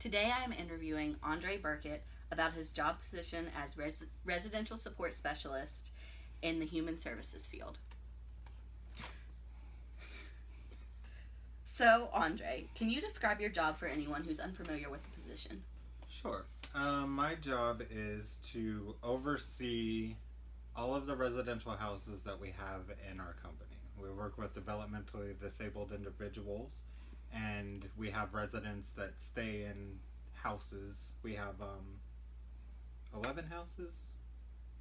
Today I am interviewing Andre Burkett about his job position as residential support specialist in the human services field. So, Andre, can you describe your job for anyone who's unfamiliar with the position? Sure. My job is to oversee all of the residential houses that we have in our company. We work with developmentally disabled individuals, and we have residents that stay in houses. We have 11 houses?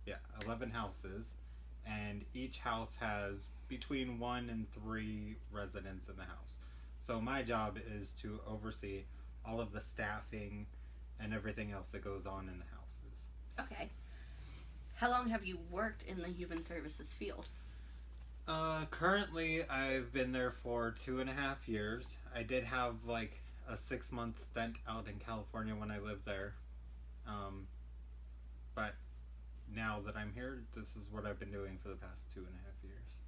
Yeah, 11 houses, and each house has between one and three residents in the house. So my job is to oversee all of the staffing and everything else that goes on in the houses. Okay. How long have you worked in the human services field? Currently, I've been there for 2.5 years. I did have like a 6 month stint out in California when I lived there. But now that I'm here, this is what I've been doing for the past 2.5 years.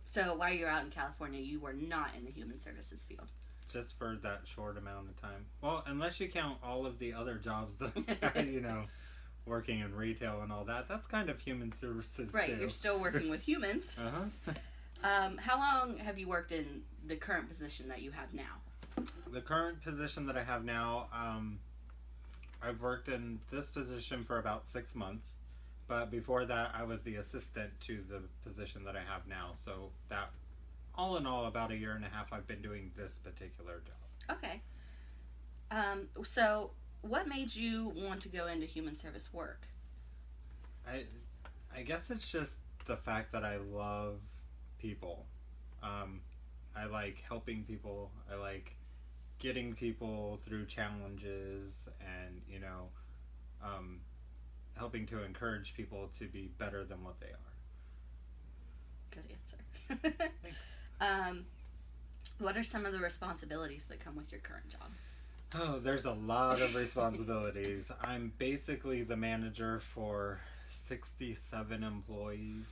So, while you were out in California, you were not in the human services field. Just for that short amount of time. Well, unless you count all of the other jobs that, working in retail and all that. That's kind of human services, right, too. You're still working with humans. How long have you worked in the current position that you have now? The current position that I have now, I've worked in this position for about 6 months. But before that, I was the assistant to the position that I have now. So that, all in all, about 1.5 years, I've been doing this particular job. Okay. So what made you want to go into human service work? I guess it's just the fact that I love people. I like helping people. I like getting people through challenges and, helping to encourage people to be better than what they are. Good answer. Thanks. What are some of the responsibilities that come with your current job? Oh, there's a lot of responsibilities. I'm basically the manager for 67 employees.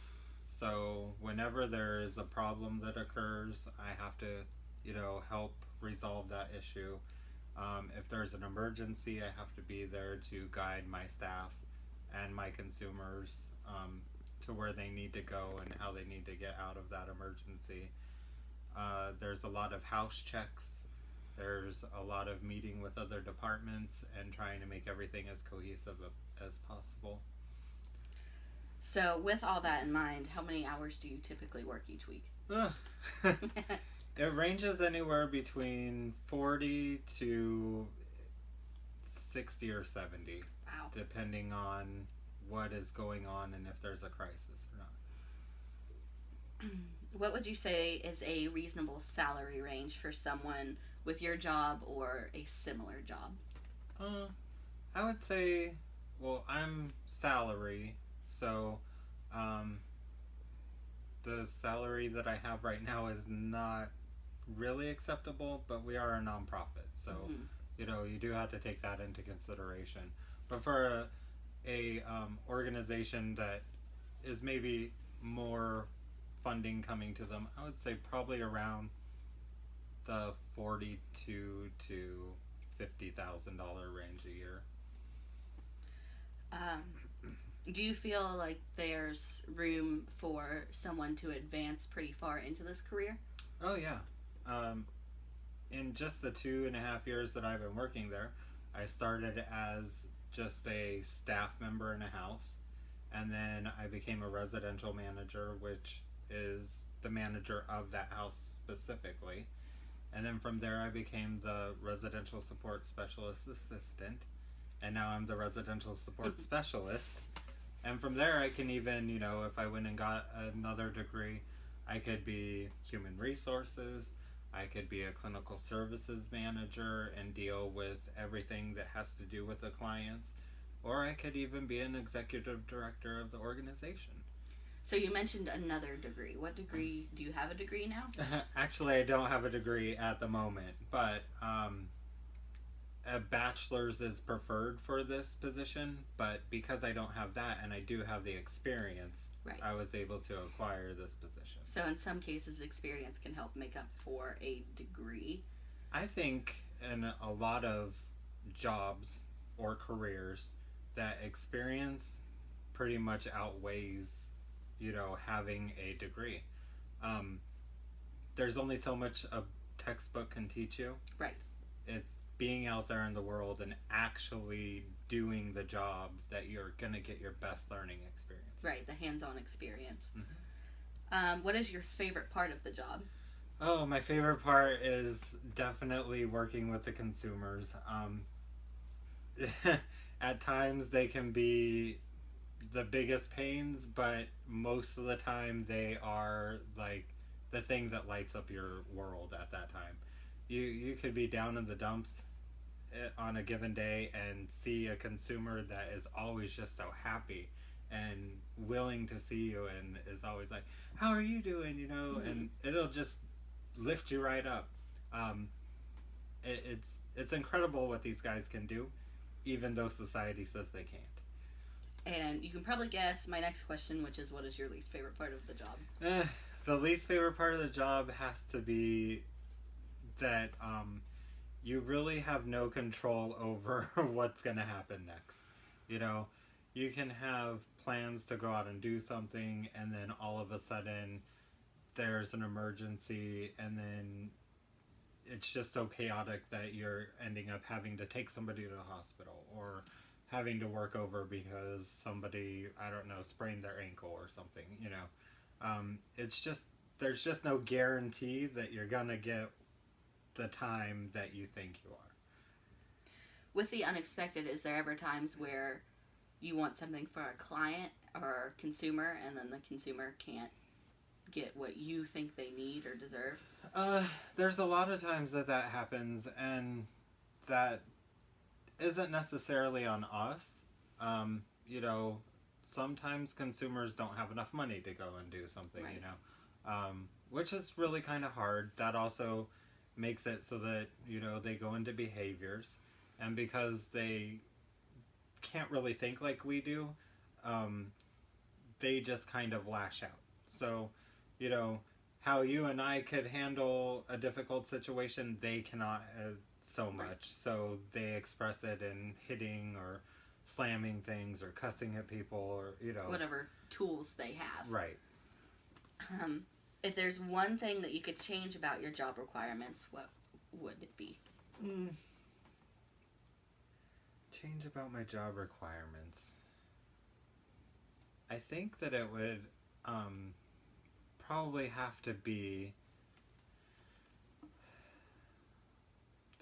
So whenever there is a problem that occurs, I have to, help resolve that issue. If there's an emergency, I have to be there to guide my staff and my consumers to where they need to go and how they need to get out of that emergency. There's a lot of house checks. There's a lot of meeting with other departments and trying to make everything as cohesive as possible. So, with all that in mind, how many hours do you typically work each week? It ranges anywhere between 40 to 60 or 70. Wow. Depending on what is going on and if there's a crisis or not. What would you say is a reasonable salary range for someone with your job or a similar job? I would say, well, I'm salary, so the salary that I have right now is not really acceptable, but we are a nonprofit, so you do have to take that into consideration. But for a organization that is maybe more funding coming to them, I would say probably around the $42,000 to $50,000 range a year. Do you feel like there's room for someone to advance pretty far into this career? Oh yeah. In just the 2.5 years that I've been working there, I started as just a staff member in a house, and then I became a residential manager, which is the manager of that house specifically. And then from there I became the residential support specialist assistant, and now I'm the residential support specialist. And from there I can even, if I went and got another degree, I could be human resources, I could be a clinical services manager and deal with everything that has to do with the clients, or I could even be an executive director of the organization. So you mentioned another degree. What degree, do you have a degree now? Actually, I don't have a degree at the moment, but a bachelor's is preferred for this position, but because I don't have that and I do have the experience, right, I was able to acquire this position. So in some cases, experience can help make up for a degree. I think in a lot of jobs or careers that experience pretty much outweighs, having a degree. Um, there's only so much a textbook can teach you. Right. It's being out there in the world and actually doing the job that you're going to get your best learning experience. Right, the hands-on experience. Mm-hmm. What is your favorite part of the job? Oh, my favorite part is definitely working with the consumers. At times they can be the biggest pains, but most of the time they are like the thing that lights up your world at that time. You could be down in the dumps on a given day and see a consumer that is always just so happy and willing to see you and is always like, how are you doing, Mm-hmm. and it'll just lift you right up. It's incredible what these guys can do, even though society says they can't. And you can probably guess my next question, which is, what is your least favorite part of the job? The least favorite part of the job has to be that you really have no control over what's going to happen next. You know, you can have plans to go out and do something, and then all of a sudden there's an emergency, and then it's just so chaotic that you're ending up having to take somebody to the hospital or having to work over because somebody, I don't know, sprained their ankle or something, it's just, there's just no guarantee that you're gonna get the time that you think you are. With the unexpected, is there ever times where you want something for a client or consumer and then the consumer can't get what you think they need or deserve? There's a lot of times that happens, and that isn't necessarily on us. You know, sometimes consumers don't have enough money to go and do something, Right. Which is really kind of hard. That also makes it so that, they go into behaviors, and because they can't really think like we do, they just kind of lash out. So, you know, how you and I could handle a difficult situation, they cannot so much. Right. So they express it in hitting or slamming things or cussing at people or, Whatever tools they have. Right. If there's one thing that you could change about your job requirements, what would it be? Change about my job requirements. I think that it would probably have to be.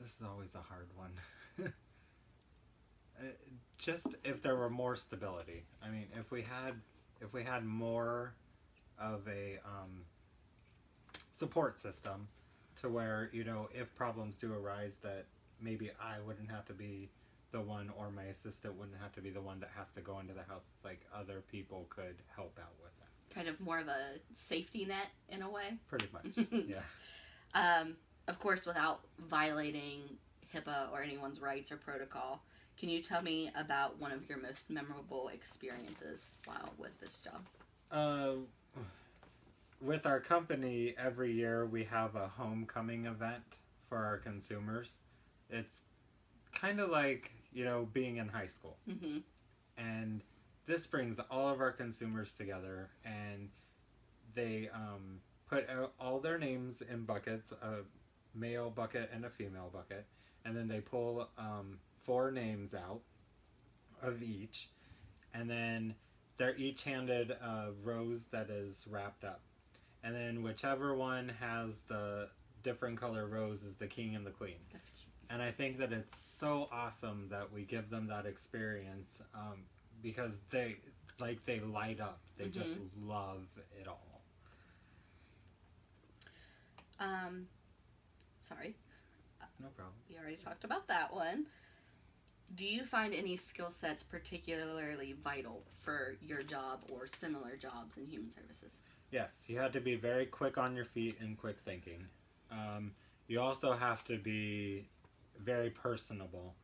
This is always a hard one. Just if there were more stability. I mean, if we had more of a support system, to where, if problems do arise, that maybe I wouldn't have to be the one, or my assistant wouldn't have to be the one that has to go into the house. It's like other people could help out with that. Kind of more of a safety net in a way? Pretty much, yeah. Of course, without violating HIPAA or anyone's rights or protocol, can you tell me about one of your most memorable experiences while with this job? With our company, every year we have a homecoming event for our consumers. It's kind of like, being in high school. Mm-hmm. And this brings all of our consumers together, and they put all their names in buckets, a male bucket and a female bucket, and then they pull 4 names out of each, and then they're each handed a rose that is wrapped up. And then whichever one has the different color rose is the king and the queen. That's cute. And I think that it's so awesome that we give them that experience, because they light up. They just love it all. Sorry. No problem. We already talked about that one. Do you find any skill sets particularly vital for your job or similar jobs in human services? Yes, you have to be very quick on your feet and quick thinking. You also have to be very personable.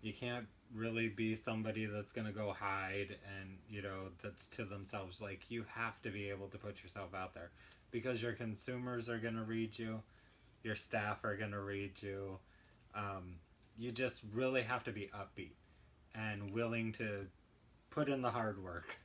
You can't really be somebody that's going to go hide and, that's to themselves. Like, you have to be able to put yourself out there, because your consumers are going to read you, your staff are going to read you, you just really have to be upbeat and willing to put in the hard work.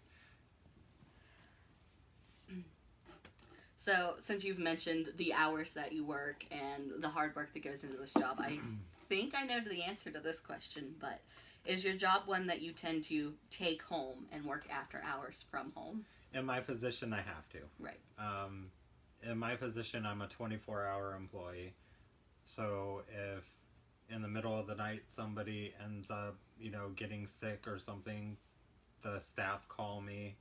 So, since you've mentioned the hours that you work and the hard work that goes into this job, I think I know the answer to this question, but is your job one that you tend to take home and work after hours from home? In my position, I have to. Right. In my position, I'm a 24-hour employee. So if in the middle of the night somebody ends up, getting sick or something, the staff call me,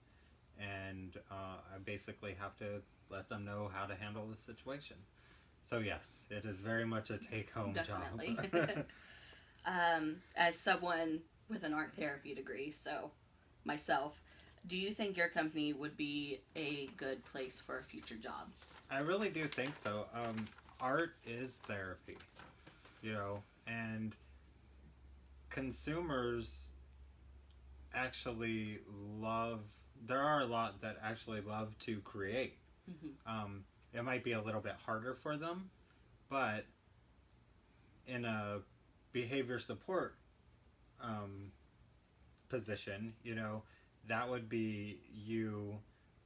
and I basically have to let them know how to handle the situation. So yes, it is very much a take-home Definitely. job. As someone with an art therapy degree, so myself, do you think your company would be a good place for a future job? I really do think so. Art is therapy, and consumers actually love, there are a lot that actually love to create. Mm-hmm. It might be a little bit harder for them, but in a behavior support position, that would be you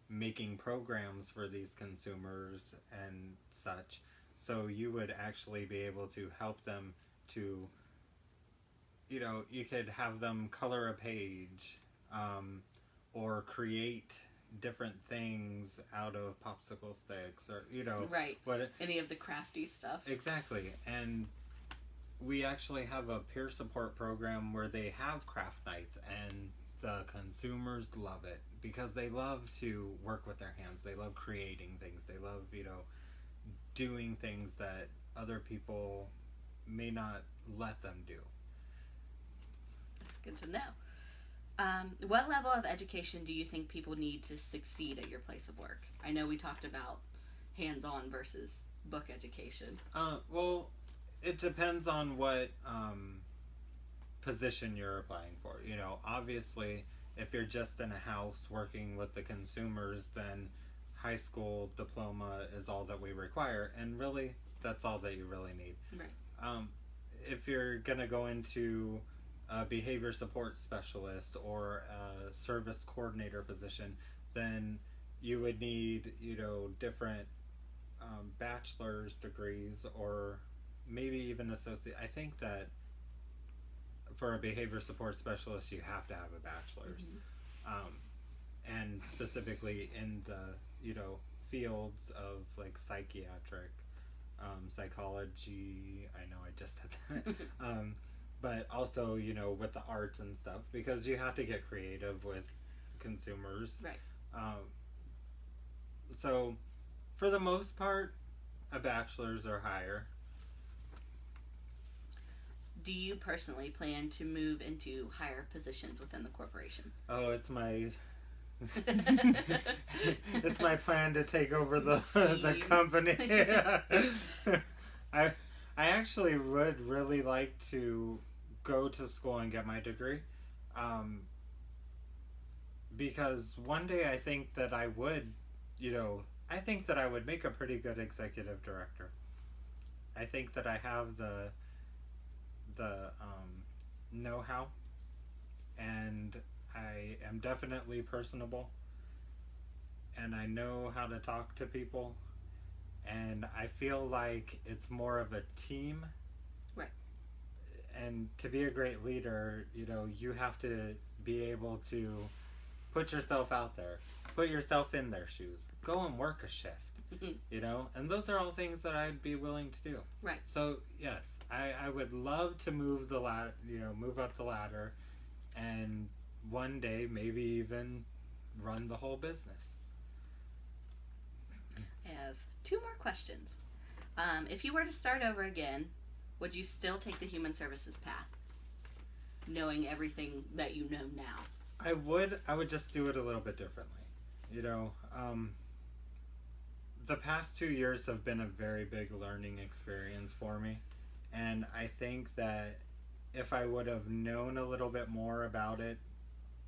making programs for these consumers and such. So you would actually be able to help them to, you could have them color a page, or create different things out of popsicle sticks, or Right. what Any of the crafty stuff. exactly. And we actually have a peer support program where they have craft nights, and the consumers love it because they love to work with their hands. They love creating things. They love, doing things that other people may not let them do. That's good to know. What level of education do you think people need to succeed at your place of work? I know we talked about hands-on versus book education. Well, it depends on what position you're applying for. Obviously, if you're just in a house working with the consumers, then high school diploma is all that we require, and really, that's all that you really need. Right. If you're gonna go into a behavior support specialist or a service coordinator position, then you would need, different bachelor's degrees, or maybe even associate. I think that for a behavior support specialist, you have to have a bachelor's. Mm-hmm. And specifically in the, fields of like psychiatric, psychology. I know I just said that. But also, with the arts and stuff, because you have to get creative with consumers. Right. So, for the most part, a bachelor's or higher. Do you personally plan to move into higher positions within the corporation? Oh, it's my it's my plan to take over the company. I actually would really like to go to school and get my degree, because one day I think that I would, make a pretty good executive director. I think that I have the know-how, and I am definitely personable, and I know how to talk to people, and I feel like it's more of a team. Right. And to be a great leader, you have to be able to put yourself out there, put yourself in their shoes, go and work a shift. And those are all things that I'd be willing to do. Right. So yes, I would love to move the move up the ladder, and one day maybe even run the whole business. I have 2 more questions. If you were to start over again, would you still take the human services path, knowing everything that you know now? I would just do it a little bit differently. The past 2 years have been a very big learning experience for me, and I think that if I would have known a little bit more about it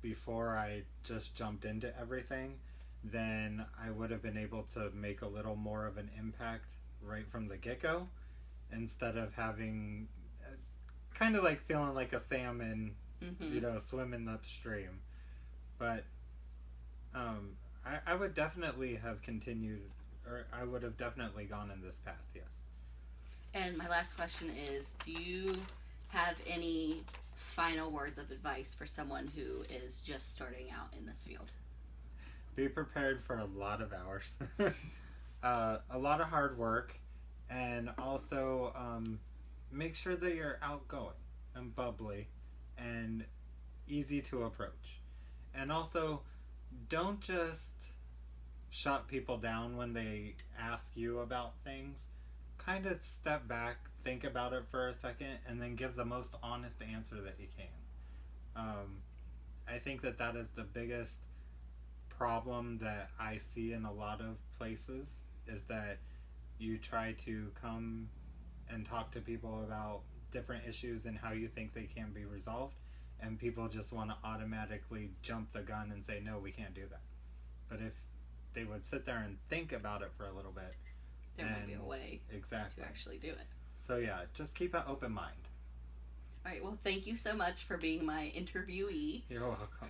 before I just jumped into everything, then I would have been able to make a little more of an impact right from the get-go, instead of having kind of like feeling like a salmon, Mm-hmm. swimming upstream. But I would definitely have continued, or I would have definitely gone in this path, yes. And my last question is, do you have any final words of advice for someone who is just starting out in this field? Be prepared for a lot of hours, a lot of hard work, and also make sure that you're outgoing and bubbly and easy to approach. And also, don't just shut people down when they ask you about things. Kind of step back, think about it for a second, and then give the most honest answer that you can. Um, I think that that is the biggest problem that I see in a lot of places is that you try to come and talk to people about different issues and how you think they can be resolved, and people just want to automatically jump the gun and say, no, we can't do that. But if they would sit there and think about it for a little bit, There might be a way exactly. to actually do it. So yeah, just keep an open mind. All right, well, thank you so much for being my interviewee. You're welcome.